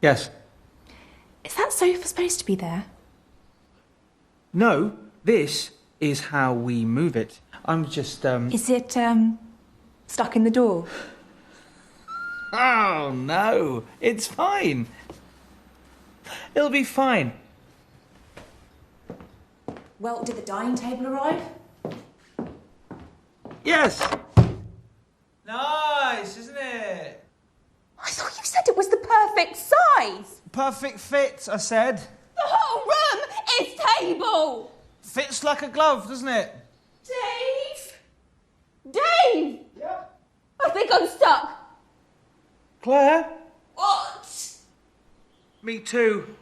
Yes. Is that sofa supposed to be there? No, this is how we move it. I'm just, Is it, stuck in the door? Oh, no. It's fine. It'll be fine. Well, did the dining table arrive? Yes! Nice, isn't it? I thought you said it was the perfect size! Perfect fit, I said. The whole room is table! Fits like a glove, doesn't it? Dave! Dave! Yeah. I think I'm stuck. Claire? What? Me too.